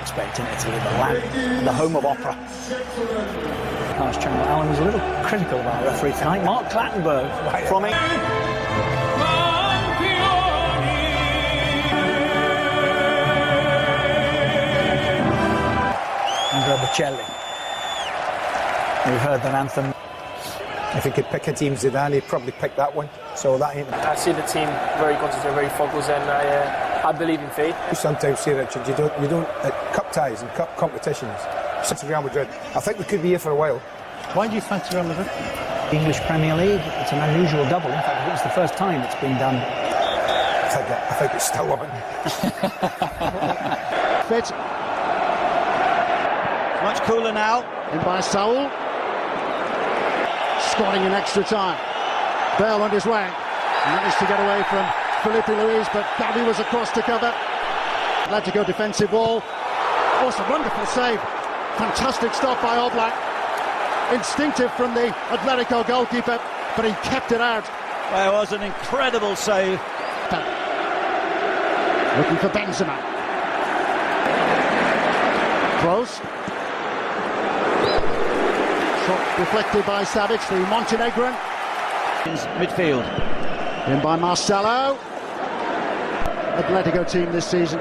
Expect in Italy, the land, the home of opera. Past Channel Allen was a little critical of our referee tonight. Mark Clattenburg from England. Andrea Bocelli. We've heard that anthem. If he could pick a team, Zidane, he'd probably pick that one. So that ain't. I see the team very concentrated, very focused, and I believe in faith. You sometimes say, Richard, you don't at cup ties and cup competitions. Since Real Madrid, I think we could be here for a while. Why do you fancy Real Madrid? The English Premier League, it's an unusual double. In fact, I think it's the first time it's been done. I think it's still on. Fit. Much cooler now. In by Saul. Scoring in extra time. Bale on his way. Managed to get away from Felipe Luis, but Gavi was across to cover. Atletico defensive wall. Also wonderful save. Fantastic stop by Oblak. Instinctive from the Atletico goalkeeper, but he kept it out. Well, it was an incredible save. Looking for Benzema. Close. Shot deflected by Savic, the Montenegrin. Midfield. In by Marcelo. Atletico team this season.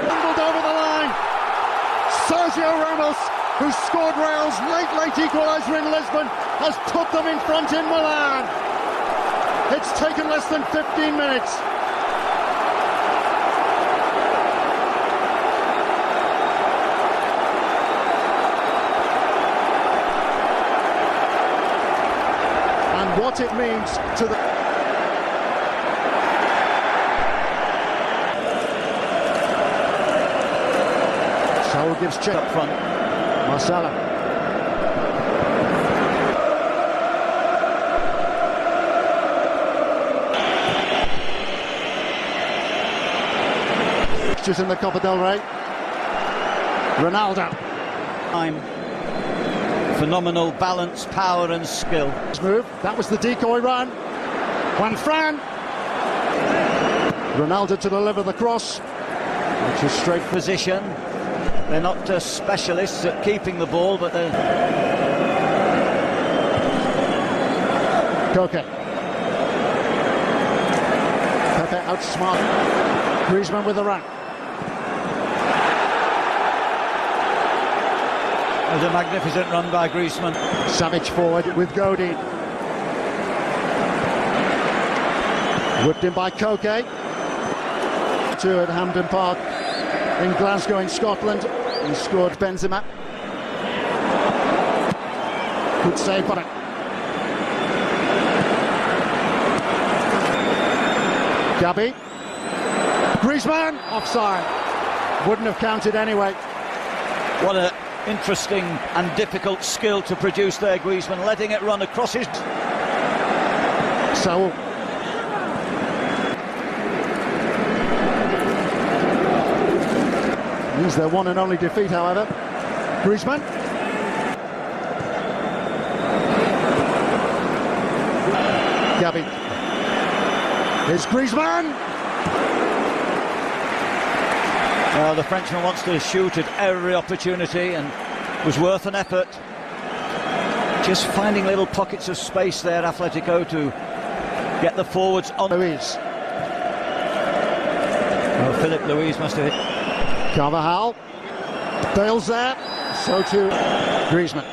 Rumbled over the line. Sergio Ramos, who scored Real's late equaliser in Lisbon, has put them in front in Milan. It's taken less than 15 minutes. And what it means to the... Saul gives check up front. Marcelo. Fixtures in the Copa del Rey. Ronaldo. Phenomenal balance, power and skill. Move. That was the decoy run. Juan Fran. Ronaldo to deliver the cross, which is straight Position. They're not specialists at keeping the ball, but they're... Koke. Pepe outsmart Griezmann with the run. It was a magnificent run by Griezmann. Savic forward with Godin. Whipped in by Koke. Two at Hampden Park in Glasgow in Scotland. He scored Benzema. Good save by Gabi. Griezmann offside. Wouldn't have counted anyway. What a interesting and difficult skill to produce there, Griezmann, letting it run across his... Saul. Means their one and only defeat, however. Griezmann. Gabi. Here's Griezmann. Well, the Frenchman wants to shoot at every opportunity and was worth an effort. Just finding little pockets of space there, Atletico, to get the forwards on. Luis. Well, Philip Luis must have hit. Carvajal. Bale's there. So too Griezmann.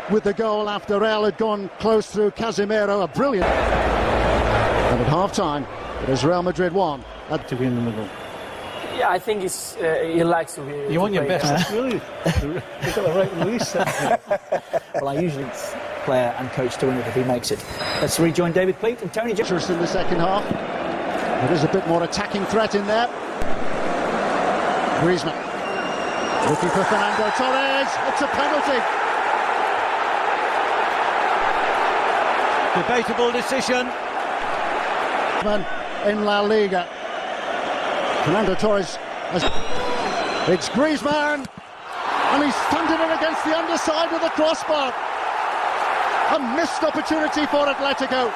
With the goal after Real had gone close through Casemiro, a brilliant. And at half-time, it is Real Madrid 1. To be in the middle. Yeah, I think it's he likes to be. You want your best, really? You've got the right Luis. Well, I usually player and coach to win it if he makes it. Let's rejoin David Pleat and Tony Jones in the second half. There is a bit more attacking threat in there. Griezmann looking for Fernando Torres. It's a penalty. Debatable decision. In La Liga. Fernando Torres has... It's Griezmann, and he's thumped it in against the underside of the crossbar. A missed opportunity for Atletico.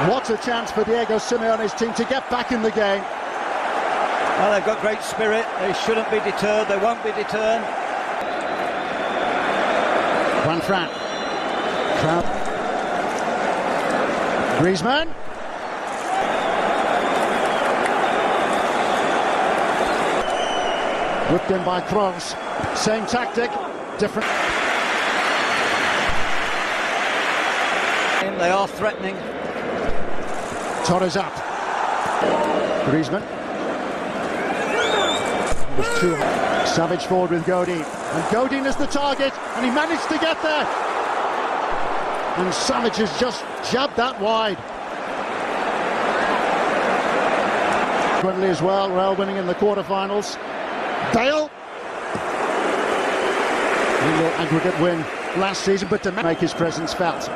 What a chance for Diego Simeone's team to get back in the game. Well, they've got great spirit. They shouldn't be deterred. They won't be deterred. Juan Fran. Griezmann. Whipped in by Kroos. Same tactic, different. They are threatening. Torres up. Griezmann. There's two. Savage forward with Godin. And Godin is the target, and he managed to get there. And Savage has just jabbed that wide. Friendly as well, Real winning in the quarterfinals. Bale. Real aggregate win last season, but to make his presence felt.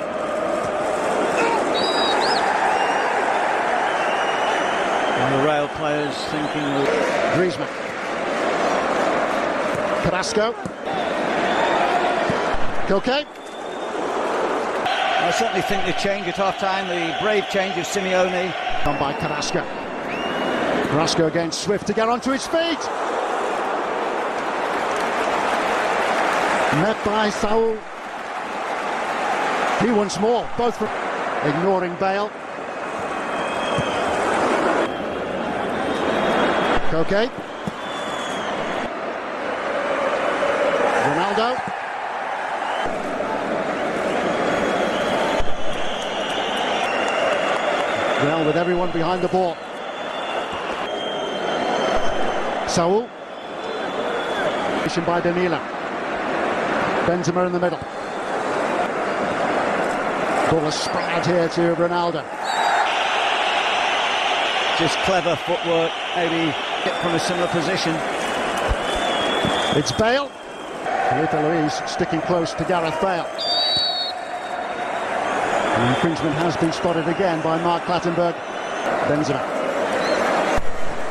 And the Real players thinking of Griezmann. Carrasco. Okay. I certainly think the change at half-time, the brave change of Simeone. Done by Carrasco. Carrasco again, swift to get onto his feet. Met by Saul. He once more, both from ignoring Bale. Okay. Ronaldo. Well, with everyone behind the ball. Saul. Mission by Danilo. Benzema in the middle. Ball is sprung out here to Ronaldo. Just clever footwork, maybe hit from a similar position. It's Bale. Felipe Luis sticking close to Gareth Bale. An infringement has been spotted again by Mark Clattenburg. Benzema.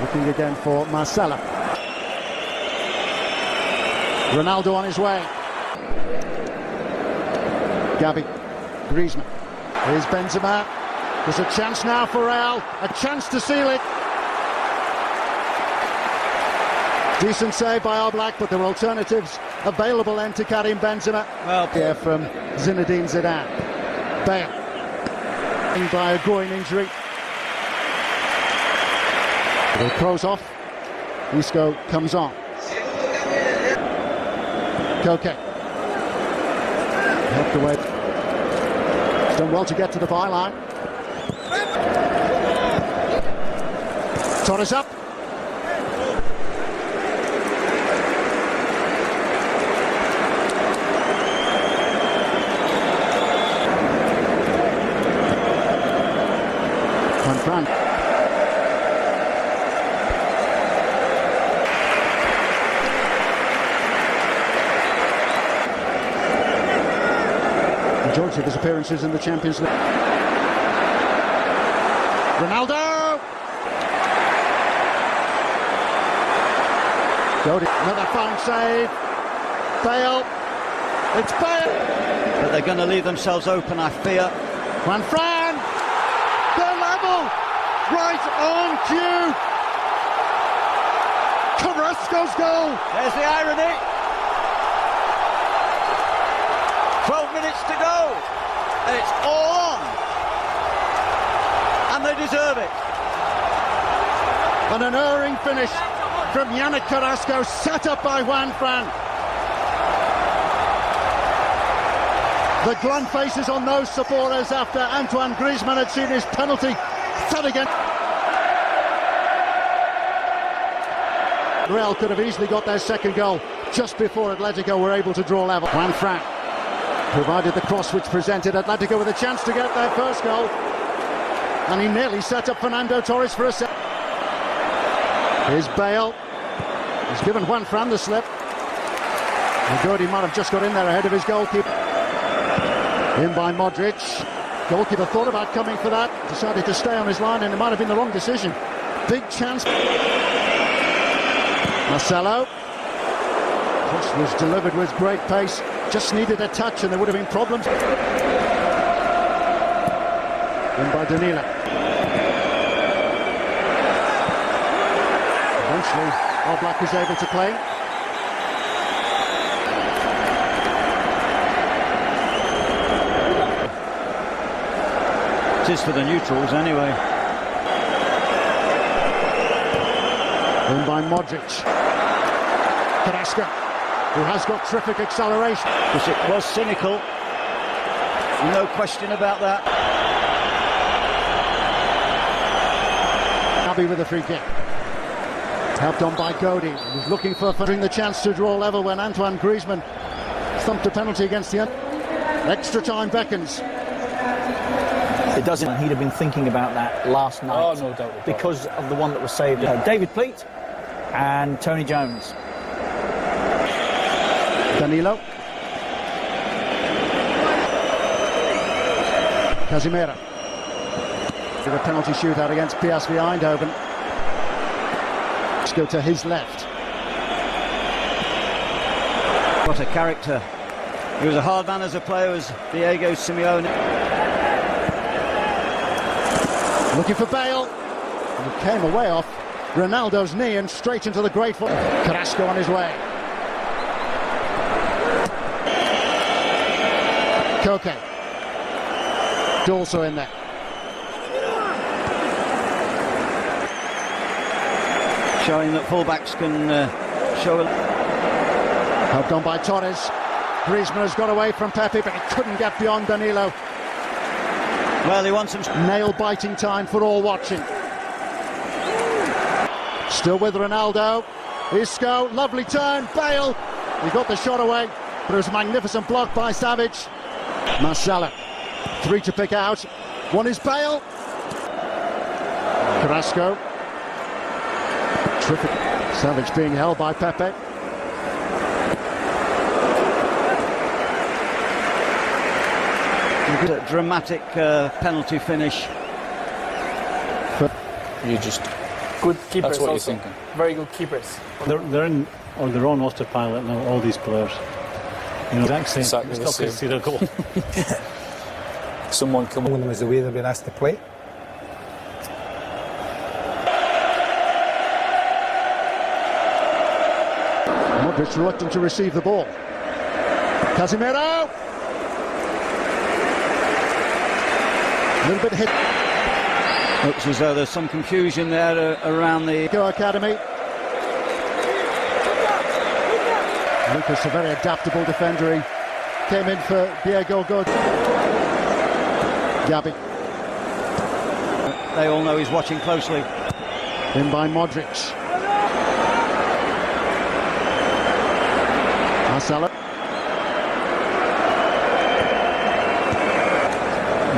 Looking again for Marcelo. Ronaldo on his way. Gavi. Griezmann. Here's Benzema. There's a chance now for Real. A chance to seal it. Decent save by Oblak, but there are alternatives available then to Karim Benzema. Well, here from Zinedine Zidane. Bale. By a groin injury. It throws off. Isco comes on. Koke. Helped away. He's done well to get to the byline. Torres up. Juan Fran. Majority of his appearances in the Champions League. Ronaldo! Another fine save. Bale. It's Bale! but they're going to leave themselves open, I fear. Juan Fran! They're level! Right on cue! Carrasco's goal! There's the irony. 12 minutes to go. And it's all on. And they deserve it. An unerring finish from Yannick Carrasco, set up by Juan Fran. The glum faces on those supporters after Antoine Griezmann had seen his penalty fed again. Real could have easily got their second goal just before Atletico were able to draw level. Juan Fran provided the cross which presented Atletico with a chance to get their first goal. And he nearly set up Fernando Torres for a second. Here's Bale. He's given Juan Fran the slip. He might have just got in there ahead of his goalkeeper. In by Modric. Goalkeeper thought about coming for that. Decided to stay on his line, and it might have been the wrong decision. Big chance. Marcelo. Cross was delivered with great pace. Just needed a touch and there would have been problems. In by Danilo. Eventually, Oblak is able to play. It is for the neutrals anyway. In by Modric. Carrasco, who has got terrific acceleration. Because it was cynical. No question about that. Gabi with a free kick. Helped on by Cody. He was looking for the chance to draw level when Antoine Griezmann thumped a penalty against the end. Extra time beckons. It doesn't. He'd have been thinking about that last night. Oh, no doubt. Because of the one that was saved. David Pleat and Tony Jones. Danilo. Casemiro. For a penalty shootout against PSV Eindhoven. Let's go to his left. What a character. He was a hard man as a player, was Diego Simeone. Looking for Bale. And he came away off Ronaldo's knee and straight into the great foot. Carrasco on his way. Koke. Also in there. Showing that fullbacks can show a... Helped on by Torres. Griezmann has got away from Pepe, but he couldn't get beyond Danilo. Well, he wants some... Nail-biting time for all watching. Still with Ronaldo. Isco, lovely turn. Bale. He got the shot away, but it was a magnificent block by Savage. Marcelo. 3 to pick out. One is Bale. Carrasco. Terrific. Savage being held by Pepe. A dramatic penalty finish. You just good keepers. That's what you're also. thinking. Very good keepers. They're in on their own autopilot now, all these players. You know, exactly the still same. can see their goal. Someone come One of them is the way they've been asked to play. Modric reluctant to receive the ball. Casemiro. A little bit hit. Looks as though there's some confusion there around the... Go Academy. Lucas, a very adaptable defender. He came in for Diego Good. Gabi. They all know he's watching closely. In by Modric. Marcelo.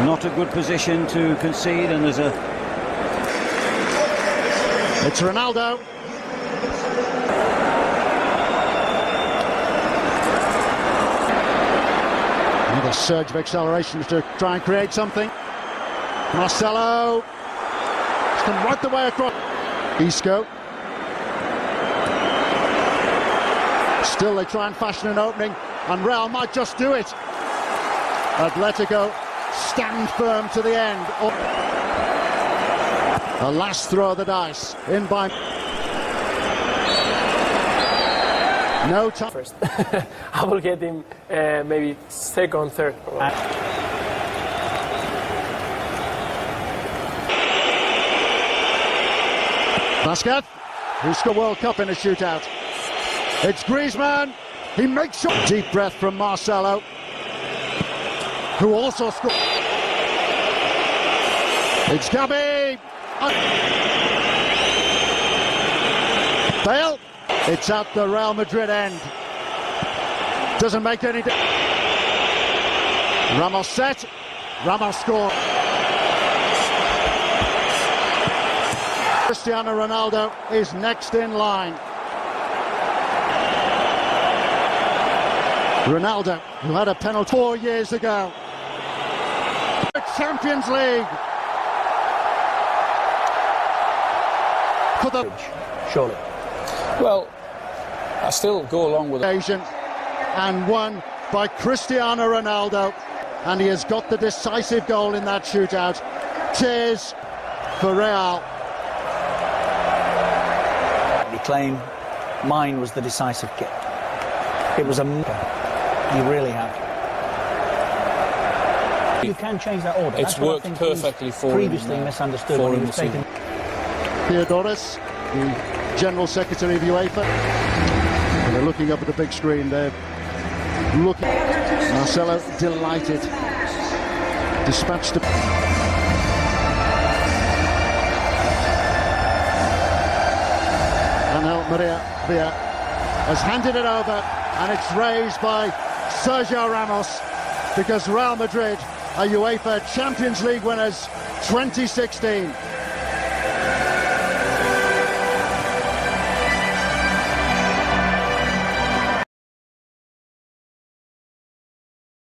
Not a good position to concede, and there's a... It's Ronaldo. Another surge of acceleration to try and create something. Marcelo. He's come right the way across. Isco. Still they try and fashion an opening, and Real might just do it. Atletico stand firm to the end. The last throw of the dice. In by... No time. First, I will get him maybe second, third. Basket, who scored World Cup in a shootout. It's Griezmann. He makes sure. Deep breath from Marcelo, who also scored. It's Gabi. Bale. It's at the Real Madrid end. Doesn't make any difference. Ramos set. Ramos score. Cristiano Ronaldo is next in line. Ronaldo, who had a penalty 4 years ago. Champions League. For the... Surely. Well, I still go along with it. Occasion, and won by Cristiano Ronaldo, and he has got the decisive goal in that shootout. Tears for Real. You claim mine was the decisive kick. It was a... You really have. You can change that order. It's worked perfectly for him. Previously misunderstood when he was taken. Theodoros, the General Secretary of UEFA. And they're looking up at the big screen. They're looking. Marcelo delighted. Dispatched to... Angel Maria Villa has handed it over, and it's raised by Sergio Ramos, because Real Madrid are UEFA Champions League winners 2016.